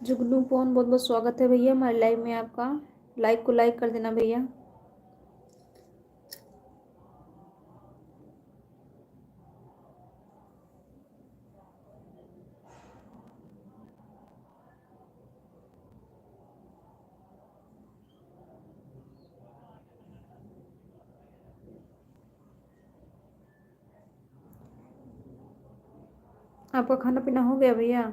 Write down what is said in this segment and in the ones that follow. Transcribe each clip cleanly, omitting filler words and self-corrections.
जुगनू phone बहुत बहुत स्वागत है भैया हमारे लाइव में आपका। लाइक को लाइक कर देना भैया। आपका खाना पीना हो गया भैया?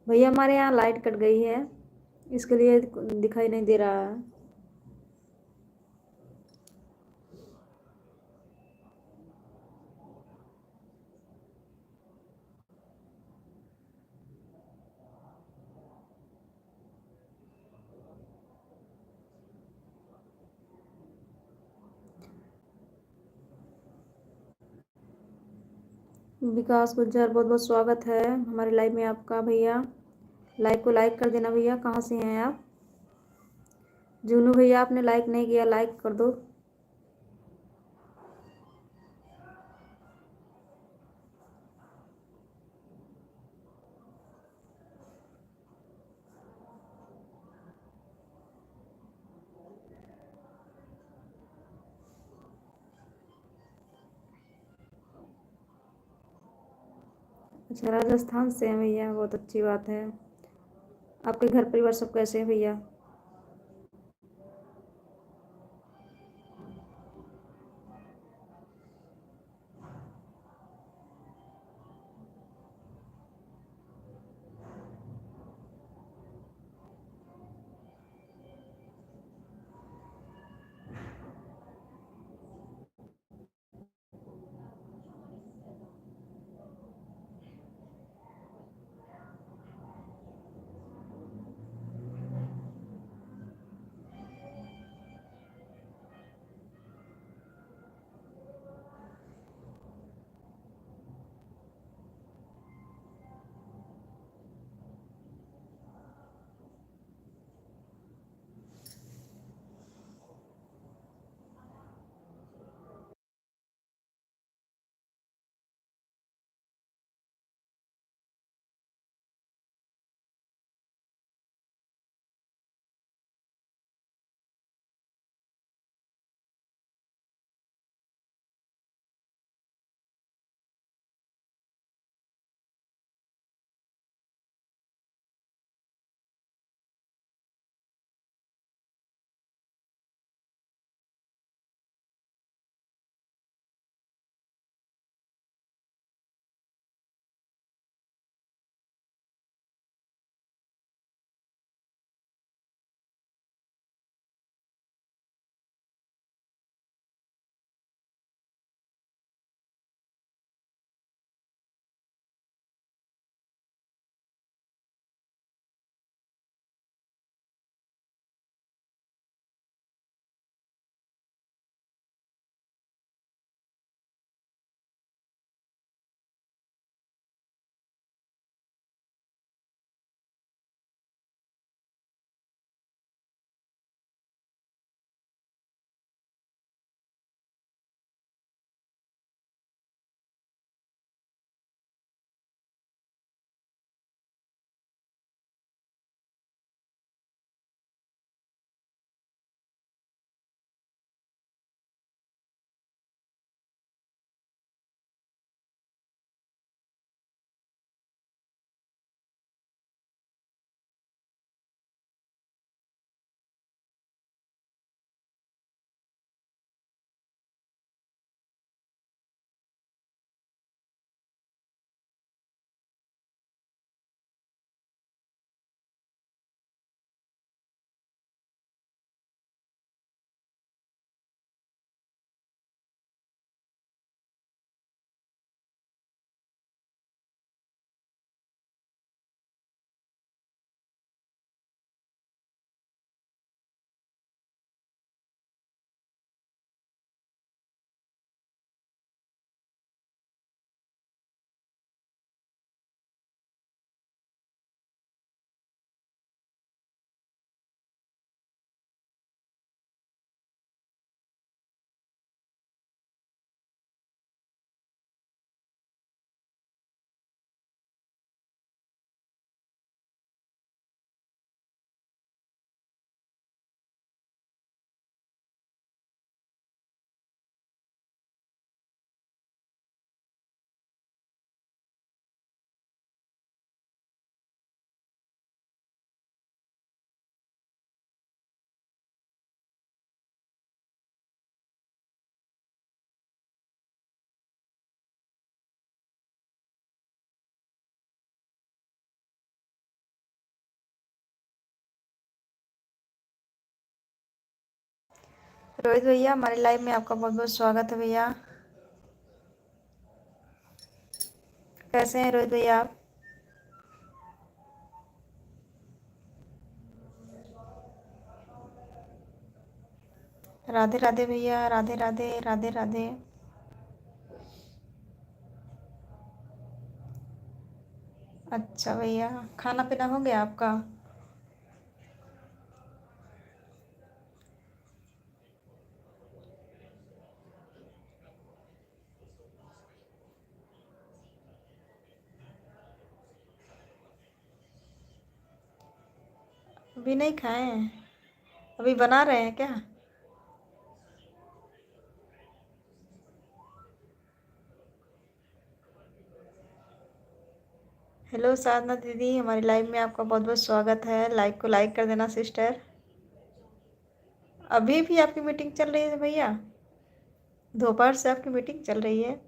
भैया हमारे यहाँ लाइट कट गई है, इसके लिए दिखाई नहीं दे रहा है। विकास गुज्जर बहुत बहुत स्वागत है हमारे लाइव में आपका भैया। लाइक को लाइक कर देना भैया। कहाँ से हैं आप? जुनू भैया आपने लाइक नहीं किया, लाइक कर दो। अच्छा, राजस्थान से हैं भैया, बहुत अच्छी बात है। आपके घर परिवार सब कैसे हैं भैया? रोहित भैया हमारे लाइव में आपका बहुत बहुत स्वागत है भैया। कैसे हैं रोहित भैया आप? राधे राधे भैया, राधे राधे, राधे राधे। अच्छा भैया, खाना पीना हो गया आपका? अभी नहीं खाए हैं? अभी बना रहे हैं क्या? हेलो साधना दीदी, हमारी लाइव में आपका बहुत बहुत स्वागत है। लाइव को लाइक कर देना सिस्टर। अभी भी आपकी मीटिंग चल रही है भैया? दोपहर से आपकी मीटिंग चल रही है?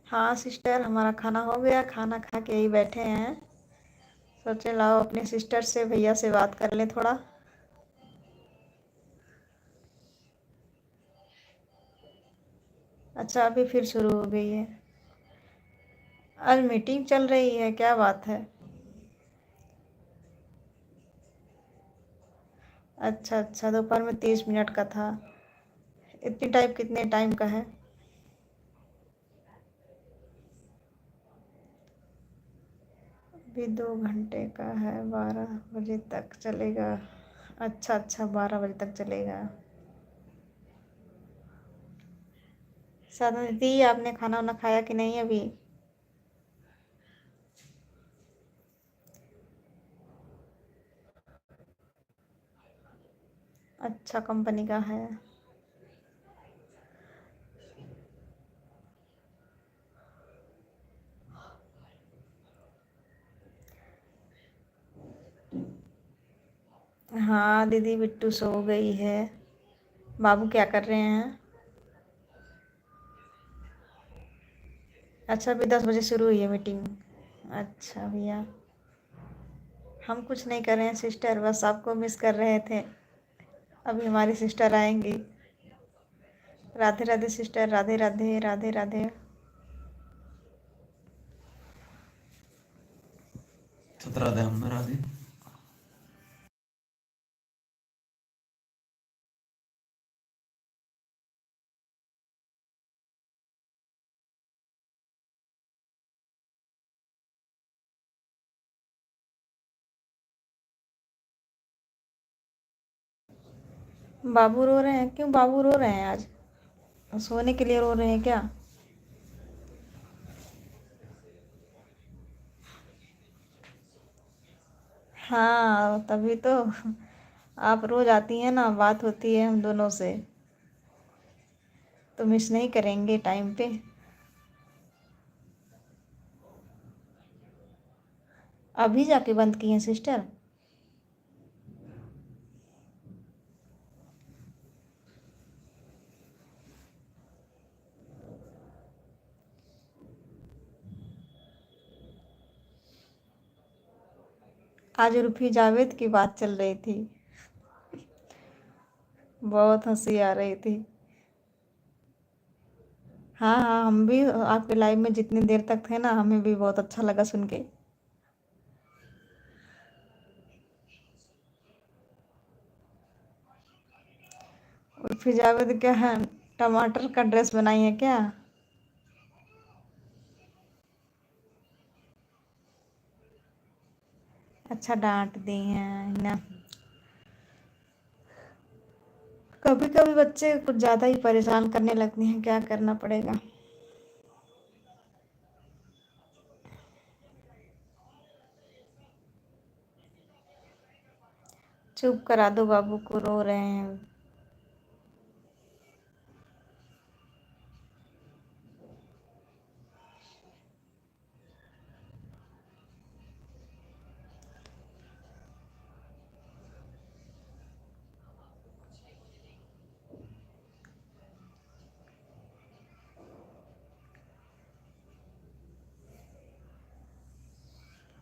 हाँ सिस्टर, हमारा खाना हो गया, खाना खा के यही बैठे हैं। सोचे लाओ अपने सिस्टर से, भैया से बात कर लें थोड़ा। अच्छा, अभी फिर शुरू हो गई है? आज मीटिंग चल रही है, क्या बात है। अच्छा अच्छा, दोपहर में 30 मिनट का था। इतनी टाइप कितने टाइम का है? अभी 2 घंटे का है, 12 बजे तक चलेगा। अच्छा अच्छा, 12 बजे तक चलेगा। साधना दीदी, आपने खाना वाना खाया कि नहीं अभी? अच्छा कंपनी का है। हाँ दीदी, बिट्टू सो गई है। बाबू क्या कर रहे हैं? अच्छा, अभी 10 बजे शुरू हुई है मीटिंग। अच्छा भैया, हम कुछ नहीं कर रहे हैं सिस्टर, बस आपको मिस कर रहे थे। अभी हमारी सिस्टर आएंगी। राधे राधे सिस्टर, राधे राधे, राधे राधे। राधे हम राधे। बाबू रो रहे हैं? क्यों बाबू रो रहे हैं आज? सोने के लिए रो रहे हैं क्या? हाँ तभी तो। आप रोज आती हैं ना, बात होती है हम दोनों से, तो मिस नहीं करेंगे टाइम पे। अभी जाके बंद की हैं सिस्टर? आज उर्फी जावेद की बात चल रही थी, बहुत हंसी आ रही थी। हाँ हाँ, हम भी आपके लाइव में जितनी देर तक थे ना, हमें भी बहुत अच्छा लगा सुन के। उर्फी जावेद क्या है, टमाटर का ड्रेस बनाई है क्या? अच्छा, डांट दी हैं ना। कभी कभी बच्चे कुछ ज़्यादा ही परेशान करने लगते हैं, क्या करना पड़ेगा। चुप करा दो, बाबू को रो रहे हैं।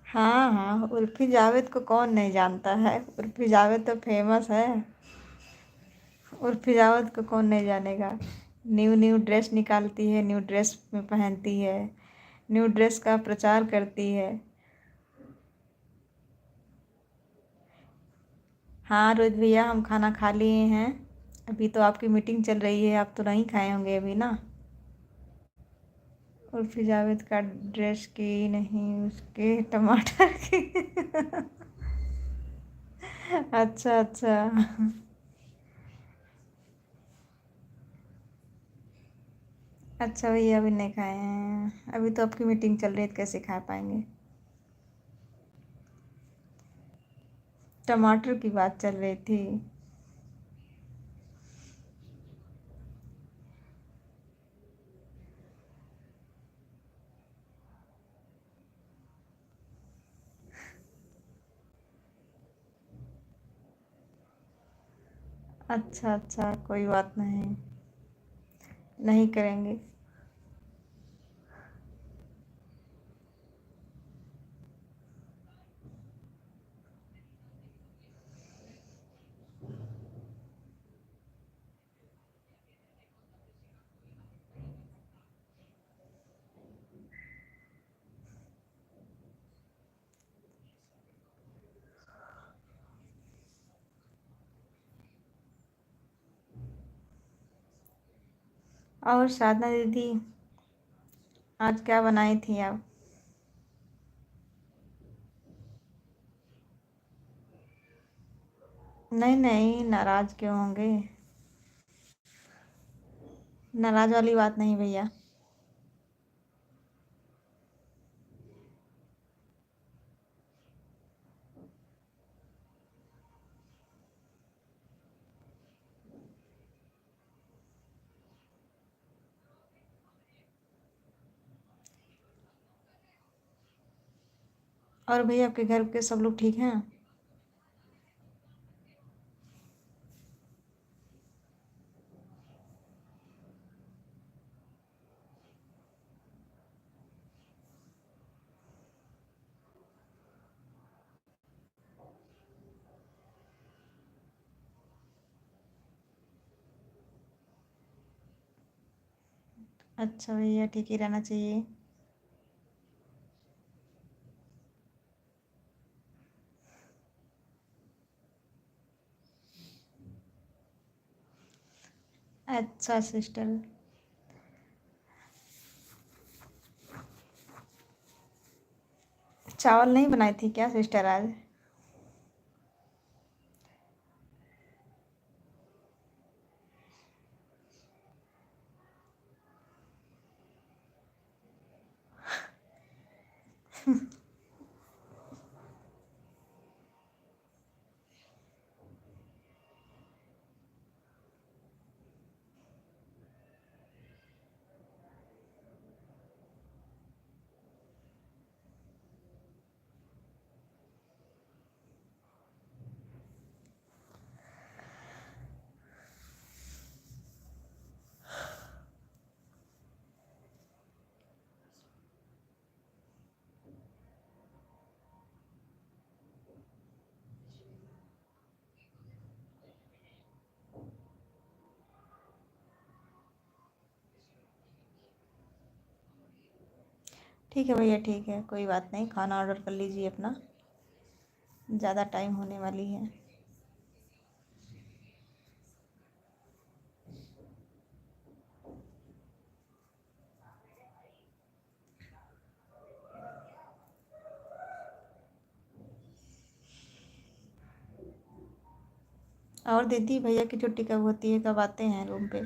हाँ हाँ, उर्फी जावेद को कौन नहीं जानता है। उर्फी जावेद तो फेमस है। उर्फी जावेद को कौन नहीं जानेगा। न्यू न्यू ड्रेस निकालती है, न्यू ड्रेस में पहनती है, न्यू ड्रेस का प्रचार करती है। हाँ रोहित भैया, हम खाना खा लिए हैं। अभी तो आपकी मीटिंग चल रही है, आप तो नहीं खाए होंगे अभी ना। उर्फी जावेद का ड्रेस की नहीं, उसके टमाटर की। अच्छा अच्छा। अच्छा भैया, अभी नहीं खाए हैं, अभी तो आपकी मीटिंग चल रही है तो कैसे खा पाएंगे। टमाटर की बात चल रही थी। अच्छा अच्छा, कोई बात नहीं। नहीं करेंगे। और साधना दीदी, आज क्या बनाई थी आप? नहीं नहीं, नाराज क्यों होंगे। नाराज वाली बात नहीं भैया। और भैया, आपके घर के सब लोग ठीक हैं? अच्छा भैया, ठीक ही रहना चाहिए। अच्छा सिस्टर। चावल नहीं बनाई थी क्या सिस्टर आज? ठीक है भैया, ठीक है, कोई बात नहीं, खाना ऑर्डर कर लीजिए अपना। ज़्यादा टाइम होने वाली है। और दीदी, भैया की छुट्टी कब होती है, कब आते हैं रूम पे?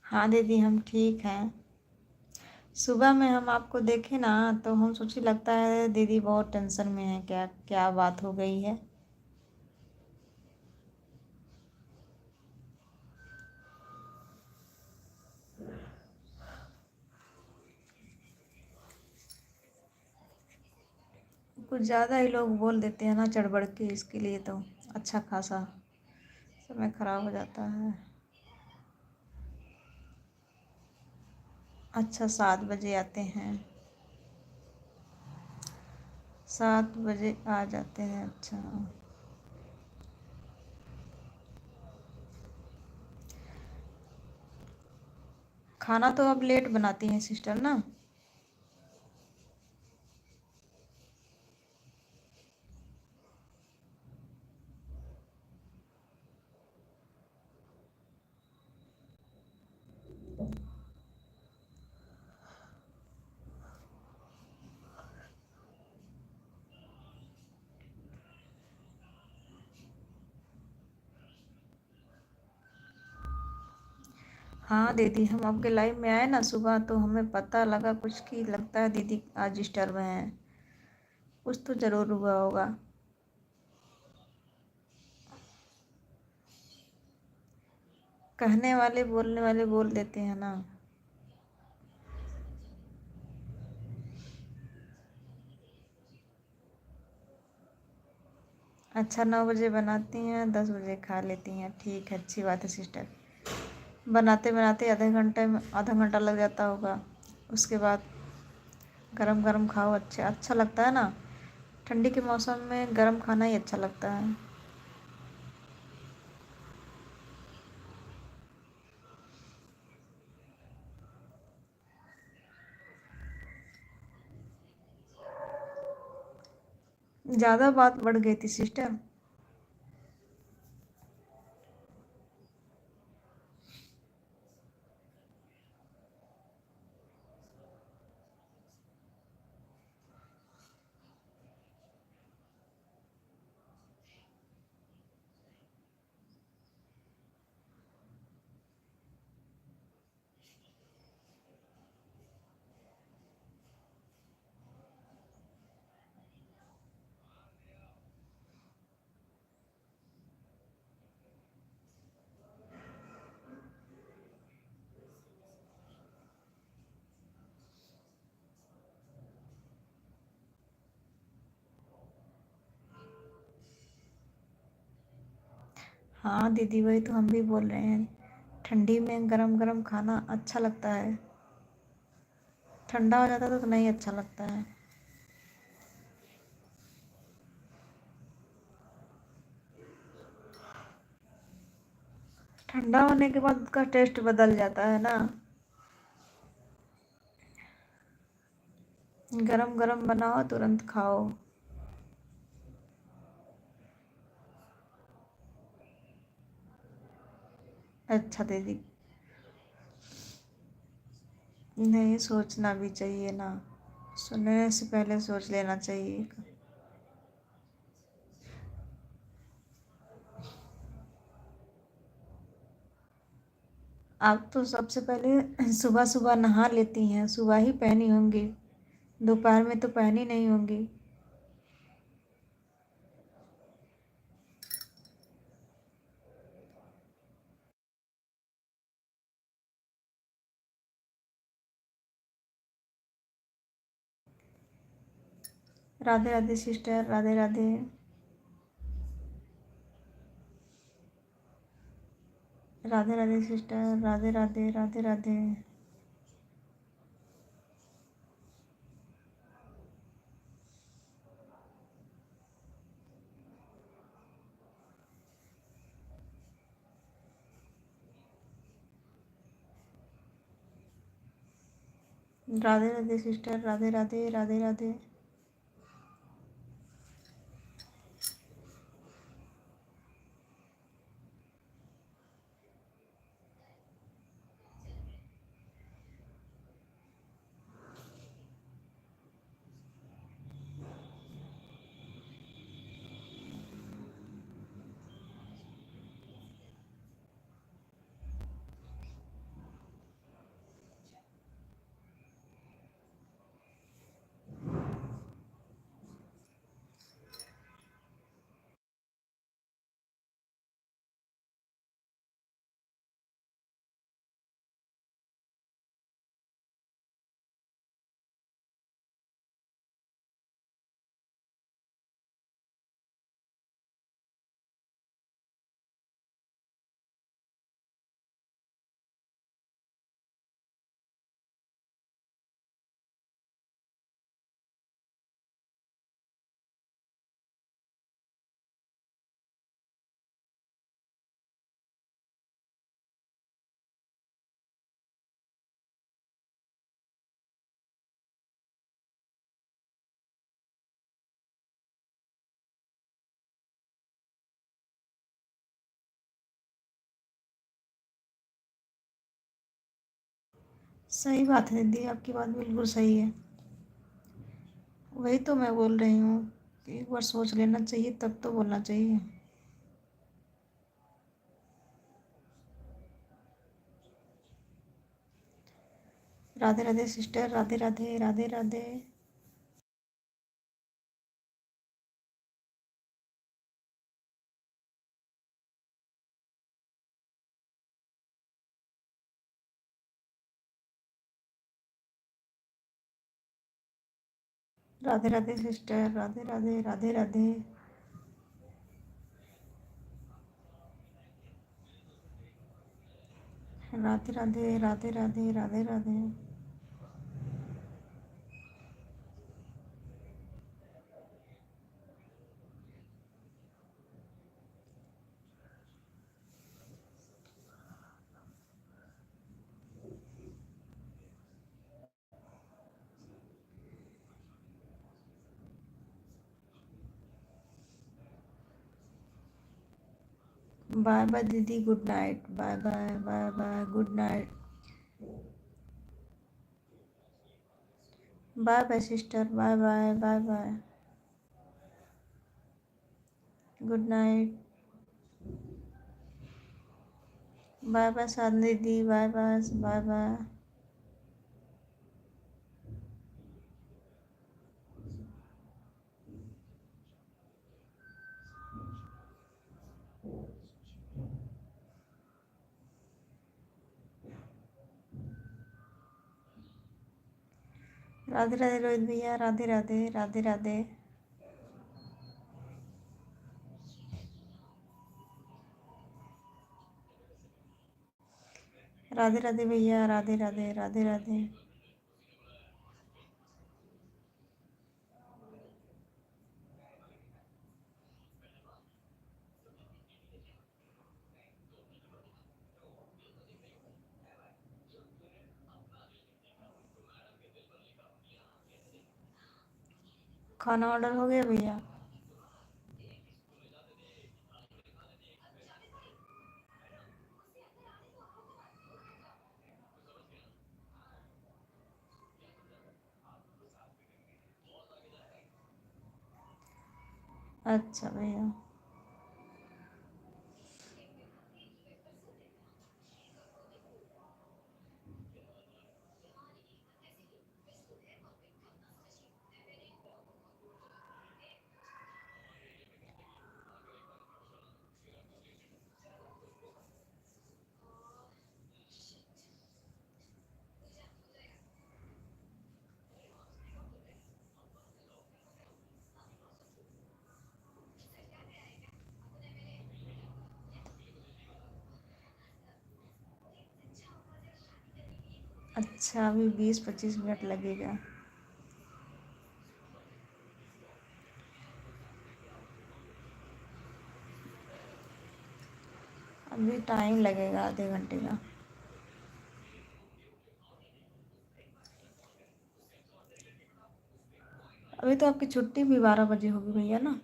हाँ दीदी, हम ठीक हैं। सुबह में हम आपको देखे ना, तो हम सोचे लगता है दीदी बहुत टेंशन में है, क्या क्या बात हो गई है। कुछ ज़्यादा ही लोग बोल देते हैं ना चढ़ बढ़ के, इसके लिए तो अच्छा खासा समय खराब हो जाता है। अच्छा 7 बजे आते हैं, 7 बजे आ जाते हैं। अच्छा खाना तो अब लेट बनाती हैं सिस्टर ना? हाँ दीदी, हम आपके लाइव में आए ना सुबह, तो हमें पता लगा कुछ कि लगता है दीदी आज डिस्टर्ब हैं। कुछ तो ज़रूर हुआ होगा। कहने वाले बोलने वाले बोल देते हैं ना। अच्छा 9 बजे बनाती हैं, 10 बजे खा लेती हैं, ठीक है, अच्छी बात है सिस्टर। बनाते बनाते आधा घंटा लग जाता होगा। उसके बाद गरम गरम खाओ, अच्छा अच्छा लगता है ना। ठंडी के मौसम में गरम खाना ही अच्छा लगता है। ज़्यादा बात बढ़ गई थी सिस्टर। हाँ दीदी, वही तो हम भी बोल रहे हैं, ठंडी में गरम गरम खाना अच्छा लगता है। ठंडा हो जाता तो नहीं अच्छा लगता है। ठंडा होने के बाद उसका टेस्ट बदल जाता है ना। गरम गरम बनाओ, तुरंत खाओ। अच्छा दीदी, नहीं सोचना भी चाहिए ना, सुनने से पहले सोच लेना चाहिए। आप तो सबसे पहले सुबह सुबह नहा लेती हैं, सुबह ही पहनी होंगी, दोपहर में तो पहनी नहीं होंगी। Radhe Radhe sister, Radhe Radhe. Radhe Radhe sister, Radhe Radhe, Radhe Radhe. Radhe Radhe sister, Radhe Radhe, Radhe Radhe. सही बात है दीदी, आपकी बात बिल्कुल सही है। वही तो मैं बोल रही हूँ कि एक बार सोच लेना चाहिए तब तो बोलना चाहिए। Radhe Radhe sister, Radhe Radhe, Radhe Radhe. Radhe Radhe sister, Radhe Radhe, Radhe Radhe. Radhe Radhe, Radhe Radhe, Radhe Radhe. Bye bye दीदी, good night. Bye bye, bye bye, good night. Bye bye sister, bye bye, bye bye, good night. Bye bye Sadhana दीदी, bye bye, bye bye. Radhe Radhe Rohit भैया, राधे राधे, राधे राधे। राधे राधे भैया, राधे राधे, राधे राधे। खाना ऑर्डर हो गया भैया? अच्छा भैया। अच्छा, अभी 20-25 मिनट लगेगा। अभी टाइम लगेगा आधे घंटे का। अभी तो आपकी छुट्टी भी 12 बजे होगी भैया ना?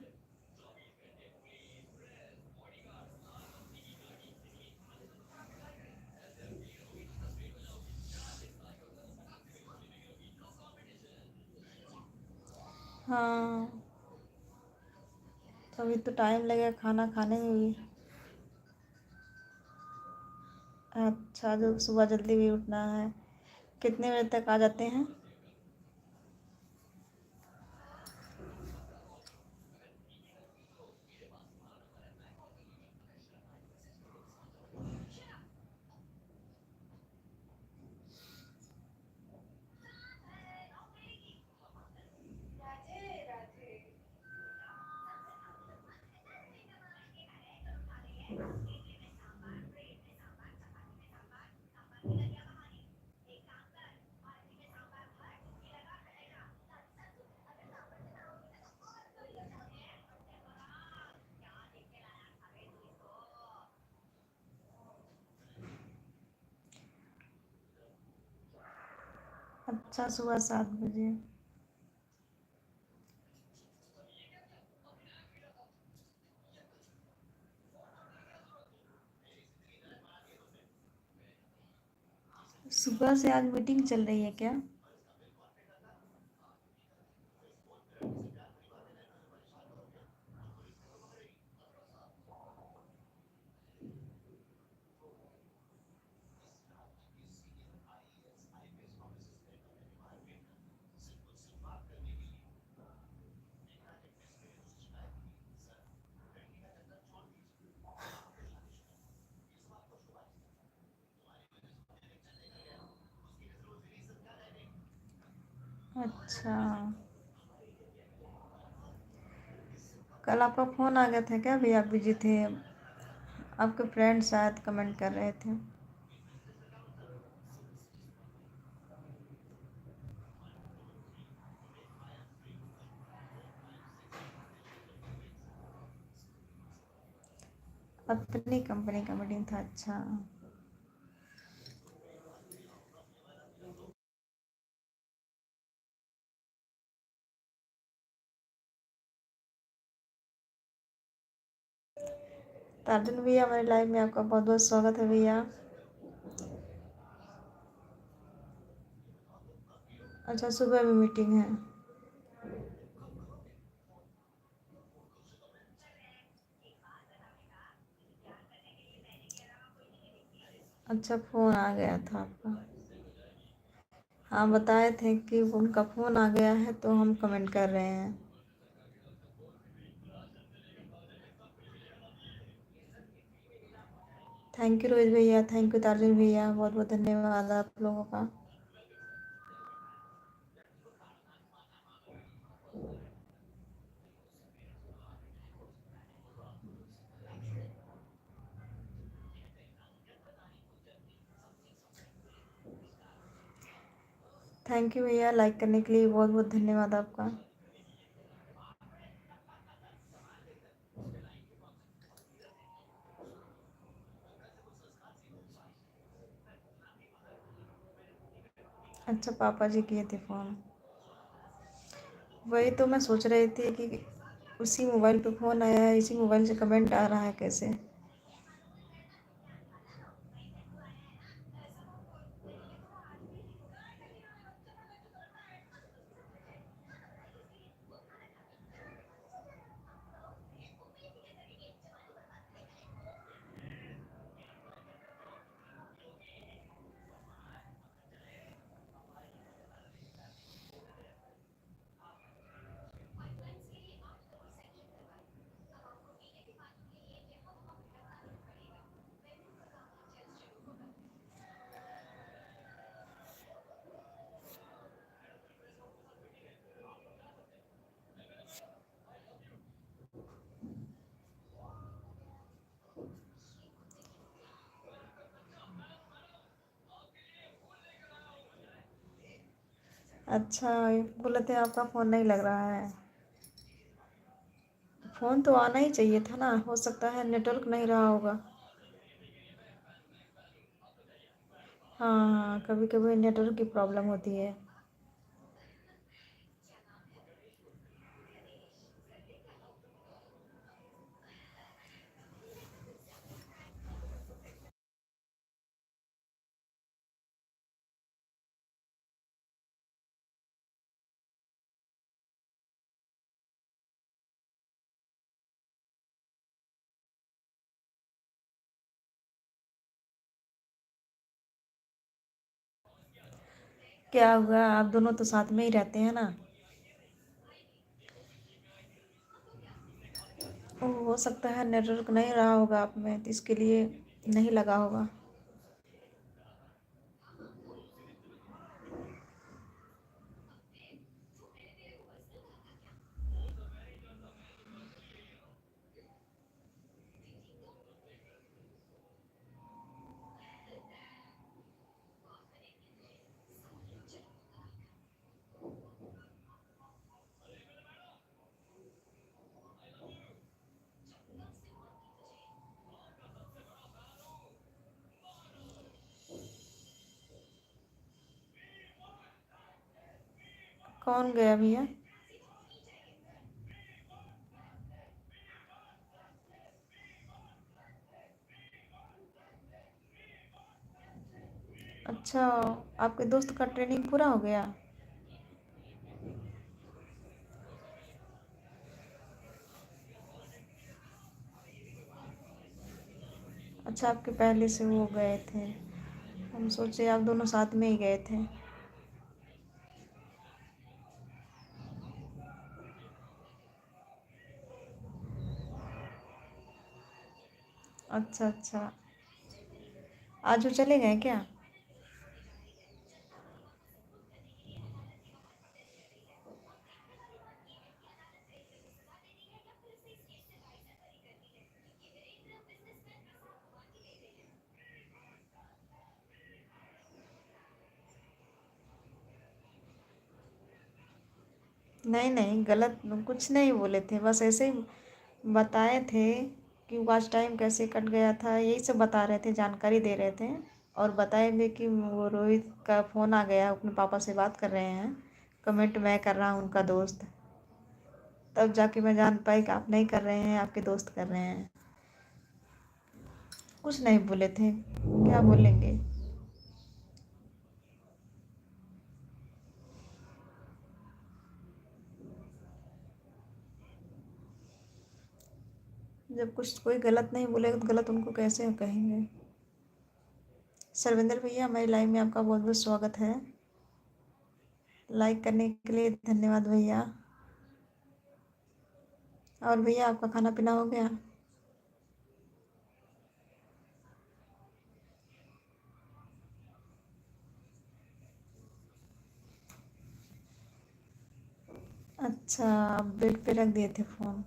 हाँ, तो अभी तो टाइम लगेगा खाना खाने में भी। अच्छा, जो सुबह जल्दी भी उठना है। कितने बजे तक आ जाते हैं? अच्छा, सुबह 7 बजे। सुबह से आज मीटिंग चल रही है क्या? अच्छा, कल आपका फ़ोन आ गया था क्या? अभी आप बिजी थे? आपके फ्रेंड शायद कमेंट कर रहे थे। अपनी कंपनी का मीटिंग था। अच्छा, तारुण भैया हमारे लाइव में आपका बहुत बहुत स्वागत है भैया। अच्छा, सुबह भी मीटिंग है? अच्छा, फ़ोन आ गया था आपका? हाँ, बताए थे कि उनका फ़ोन आ गया है तो हम कमेंट कर रहे हैं। थैंक यू रोहित भैया, थैंक यू तारुण भैया, बहुत बहुत धन्यवाद आप लोगों का। थैंक यू भैया, लाइक करने के लिए बहुत बहुत धन्यवाद आपका। अच्छा, पापा जी किए थे फ़ोन? वही तो मैं सोच रही थी कि उसी मोबाइल पे फ़ोन आया है, इसी मोबाइल से कमेंट आ रहा है कैसे? अच्छा, बोले थे आपका फ़ोन नहीं लग रहा है। फ़ोन तो आना ही चाहिए था ना, हो सकता है नेटवर्क नहीं रहा होगा। हाँ हाँ, कभी कभी नेटवर्क की प्रॉब्लम होती है। क्या हुआ, आप दोनों तो साथ में ही रहते हैं ना? हो सकता है नेटवर्क नहीं रहा होगा आप में, तो इसके लिए नहीं लगा होगा। कौन गया भैया? अच्छा, आपके दोस्त का ट्रेनिंग पूरा हो गया? अच्छा, आपके पहले से वो गए थे। हम सोचे आप दोनों साथ में ही गए थे। अच्छा अच्छा, आज वो चले गए क्या? नहीं नहीं, गलत कुछ नहीं बोले थे, बस ऐसे ही बताए थे कि वॉच टाइम कैसे कट गया था, यही सब बता रहे थे, जानकारी दे रहे थे। और बताए भी कि वो रोहित का फ़ोन आ गया, अपने पापा से बात कर रहे हैं। कमेंट मैं कर रहा हूँ, उनका दोस्त। तब जाके मैं जान पाई कि आप नहीं कर रहे हैं, आपके दोस्त कर रहे हैं। कुछ नहीं बोले थे, क्या बोलेंगे। जब कुछ कोई गलत नहीं बोलेगा तो गलत उनको कैसे कहेंगे। सर्वेंद्र भैया, हमारी लाइव में आपका बहुत बहुत स्वागत है। लाइक करने के लिए धन्यवाद भैया। और भैया, आपका खाना पीना हो गया? अच्छा, आप बेड पे रख दिए थे फ़ोन।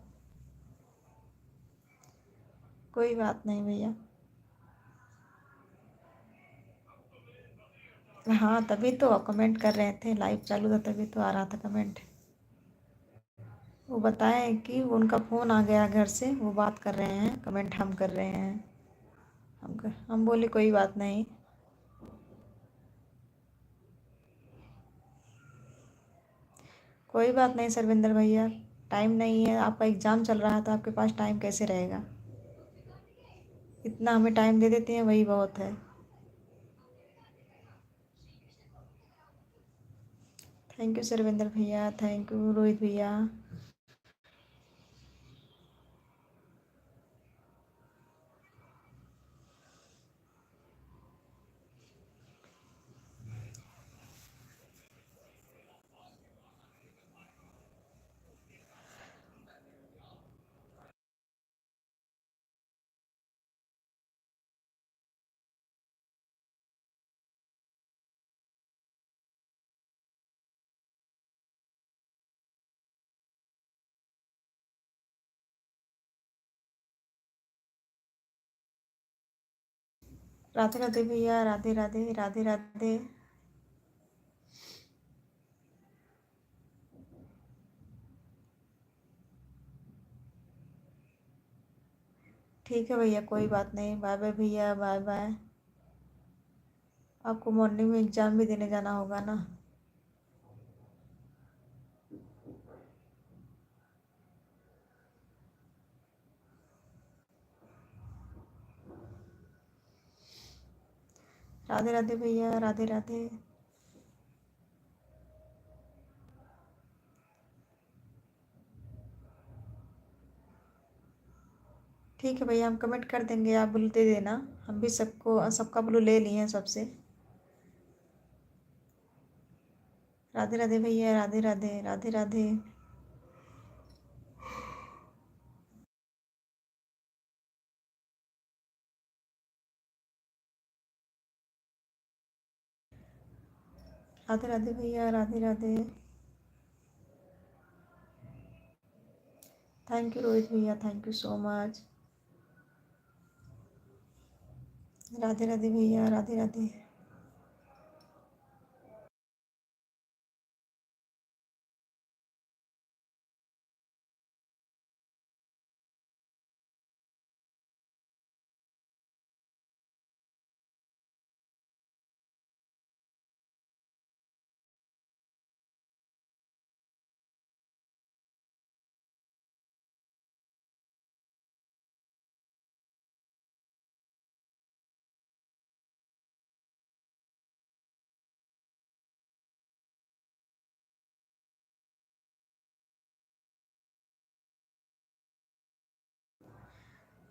कोई बात नहीं भैया। हाँ, तभी तो कमेंट कर रहे थे, लाइव चालू था तभी तो आ रहा था कमेंट। वो बताएं कि उनका फ़ोन आ गया घर से, वो बात कर रहे हैं, कमेंट हम कर रहे हैं। हम बोले कोई बात नहीं। कोई बात नहीं सर्विंदर भैया, टाइम नहीं है, आपका एग्ज़ाम चल रहा है तो आपके पास टाइम कैसे रहेगा। इतना हमें टाइम दे देते हैं, वही बहुत है। थैंक यू सर्विंदर भैया, थैंक यू रोहित भैया। राधे राधे भैया, राधे राधे राधे राधे। ठीक है भैया, कोई बात नहीं, बाय बाय भैया, बाय बाय। आपको मॉर्निंग में एग्ज़ाम भी देने जाना होगा ना। राधे राधे भैया, राधे राधे। ठीक है भैया, हम कमेंट कर देंगे, आप ब्लू दे देना। हम भी सबका ब्लू ले लिए हैं सबसे। राधे राधे भैया, राधे राधे राधे राधे। राधे राधे भैया, राधे राधे। थैंक यू रोहित भैया, thank you so much. Radhe Radhe भैया, राधे राधे।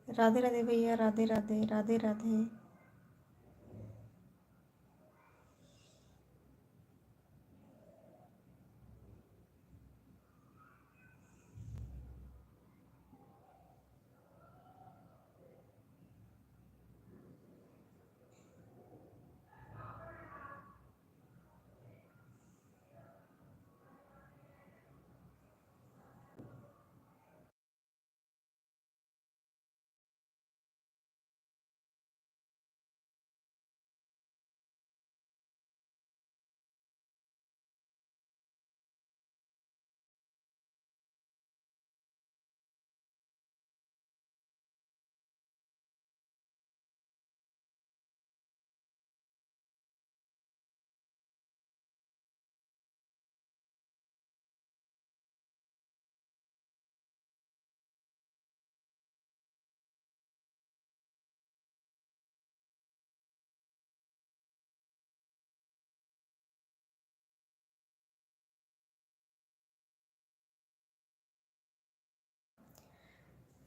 राधे राधे भैया, राधे राधे, राधे राधे।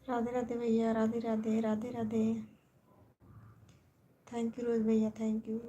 राधे राधे भैया, राधे राधे, राधे राधे। थैंक यू रोज भैया, थैंक यू।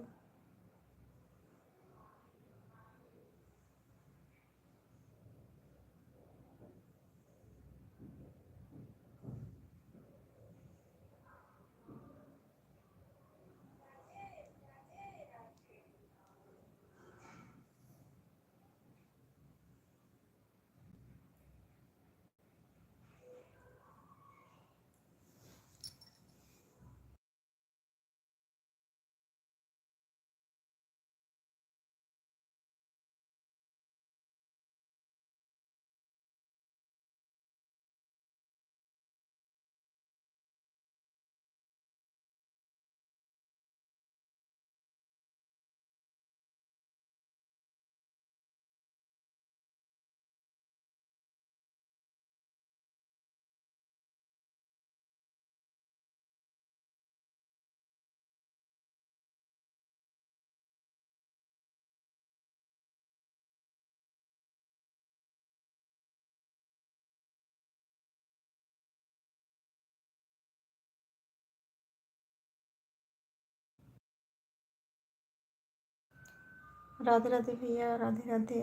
राधे राधे भैया, राधे राधे।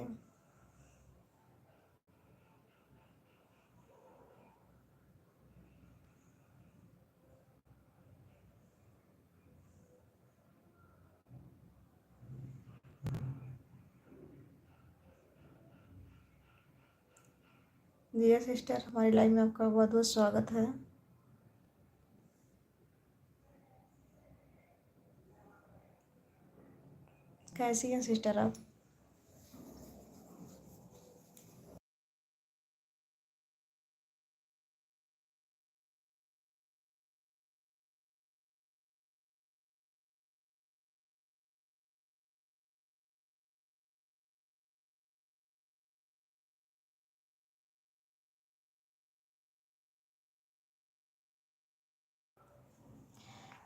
जिया सिस्टर, हमारी लाइव में आपका बहुत बहुत स्वागत है। कैसी हैं सिस्टर आप?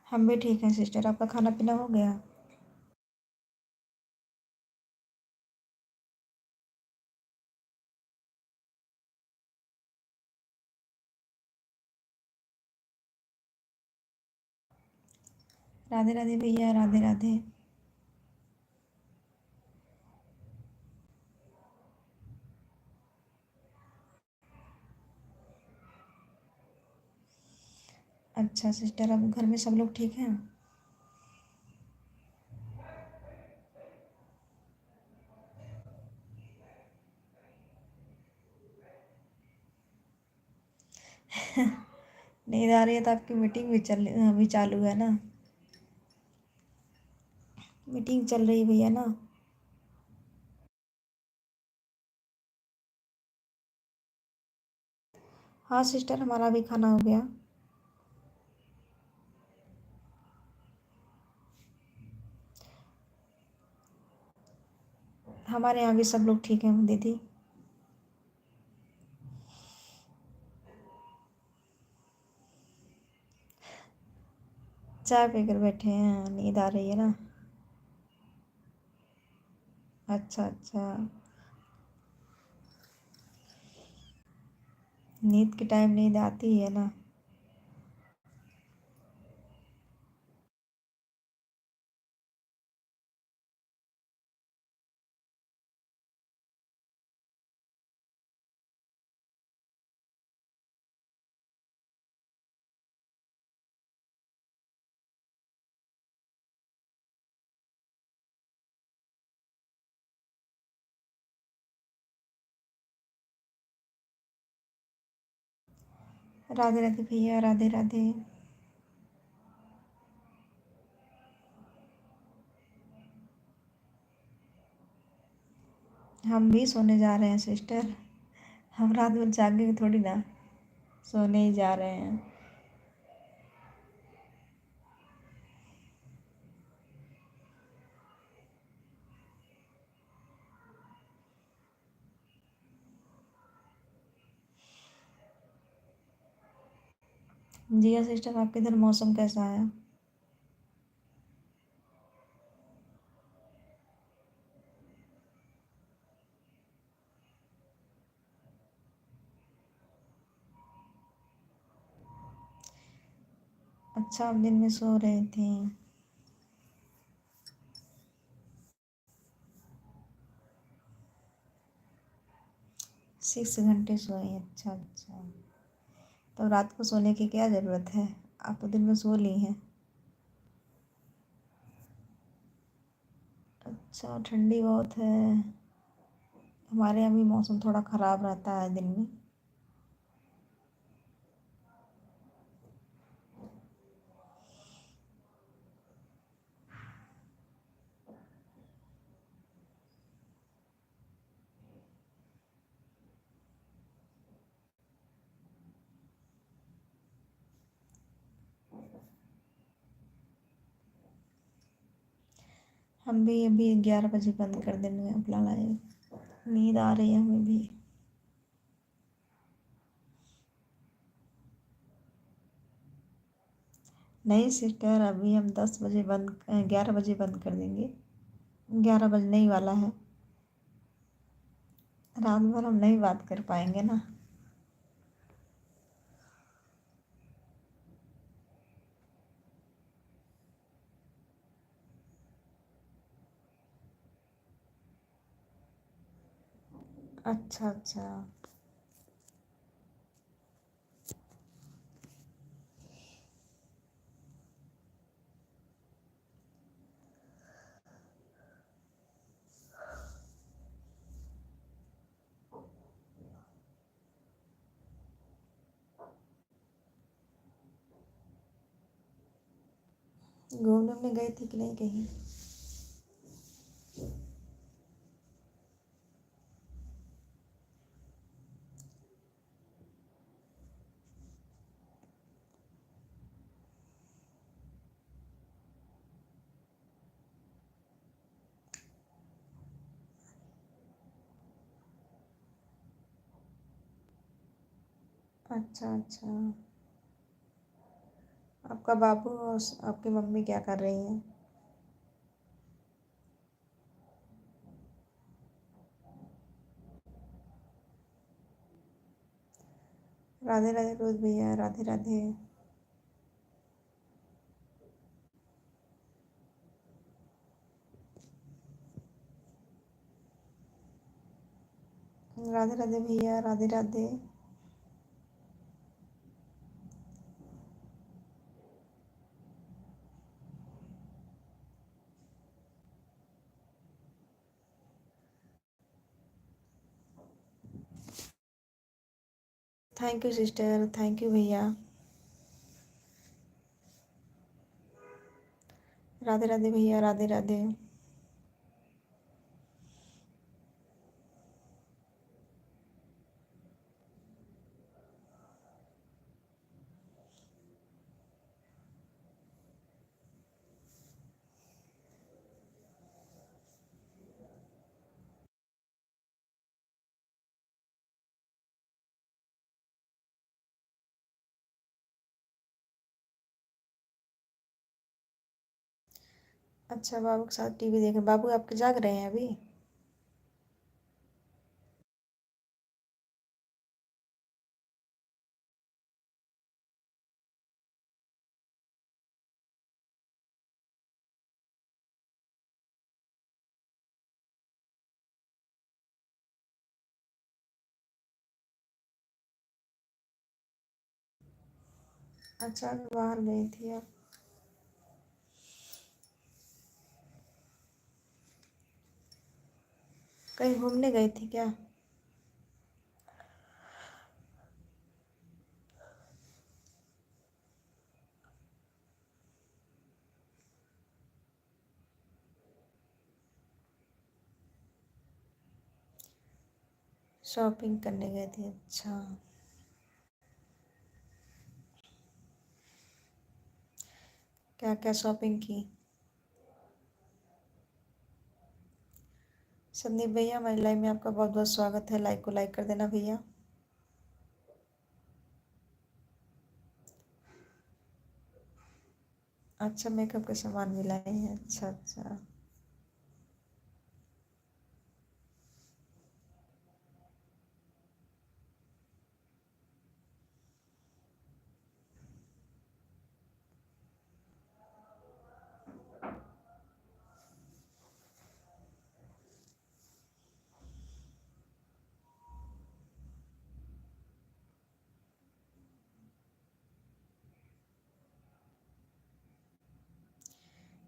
हम भी ठीक हैं सिस्टर। आपका खाना पीना हो गया? राधे राधे भैया, राधे राधे। अच्छा सिस्टर, अब घर में सब लोग ठीक हैं? नींद आ रही है तो आपकी मीटिंग भी अभी चालू है ना? मीटिंग चल रही है भैया ना? हाँ सिस्टर, हमारा भी खाना हो गया। हमारे यहाँ भी सब लोग ठीक हैं दीदी। चाय पीकर बैठे हैं, नींद आ रही है ना? अच्छा अच्छा। नींद के टाइम नींद आती है ना? राधे राधे भैया, राधे राधे। हम भी सोने जा रहे हैं सिस्टर। हम रात भर जागेंगे थोड़ी ना, सोने ही जा रहे हैं। जिया सिस्टर, आपके इधर मौसम कैसा है? अच्छा, आप दिन में सो रहे थे? 6 घंटे सोए? अच्छा अच्छा। तो रात को सोने की क्या ज़रूरत है, आप तो दिन में सो ली हैं। अच्छा, ठंडी बहुत है। हमारे यहाँ भी मौसम थोड़ा ख़राब रहता है दिन में। हम भी अभी 11 बजे बंद कर देंगे अपना लाइव। नींद आ रही है हमें भी। नहीं सिस्टर, अभी हम 10 बजे बंद, 11 बजे बंद कर देंगे। 11 बजने ही वाला है। रात भर हम नहीं बात कर पाएंगे ना। अच्छा अच्छा। घूमने में गए थे कि नहीं कहीं? अच्छा अच्छा। आपका बाबू और आपकी मम्मी क्या कर रही हैं? राधे राधे रोज भैया, राधे राधे। राधे राधे भैया, Radhe Radhe. Thank you sister, thank you भैया। राधे राधे भैया, राधे राधे। अच्छा, बाबू के साथ टीवी देख, बाबू आपके जाग रहे हैं अभी? अच्छा, अभी बाहर गई थी आप? कहीं घूमने गई थी क्या? शॉपिंग करने गए थे, अच्छा। क्या क्या शॉपिंग की? संदीप भैया, हमारी लाइव में आपका बहुत बहुत स्वागत है। लाइक को लाइक कर देना भैया। अच्छा, मेकअप के सामान भी लाए हैं, अच्छा अच्छा।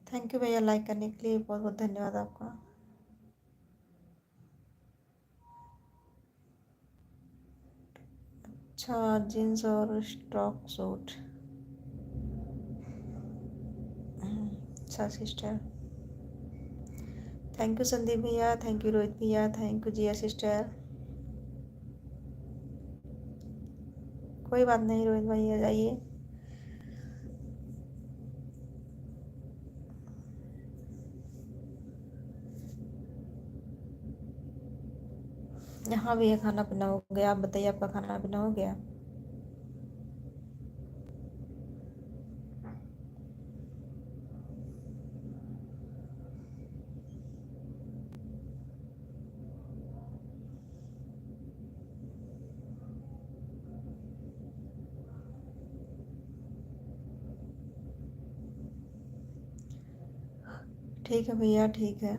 थैंक यू भैया, लाइक करने के लिए बहुत बहुत धन्यवाद आपका। अच्छा, जीन्स और स्टॉक सूट, अच्छा सिस्टर। थैंक यू संदीप भैया, थैंक यू रोहित भैया, थैंक यू जिया सिस्टर। कोई बात नहीं रोहित भैया, जाइए। यहाँ भी है, खाना पीना हो गया। आप बताइए, आपका खाना पीना हो गया? ठीक है भैया, ठीक है।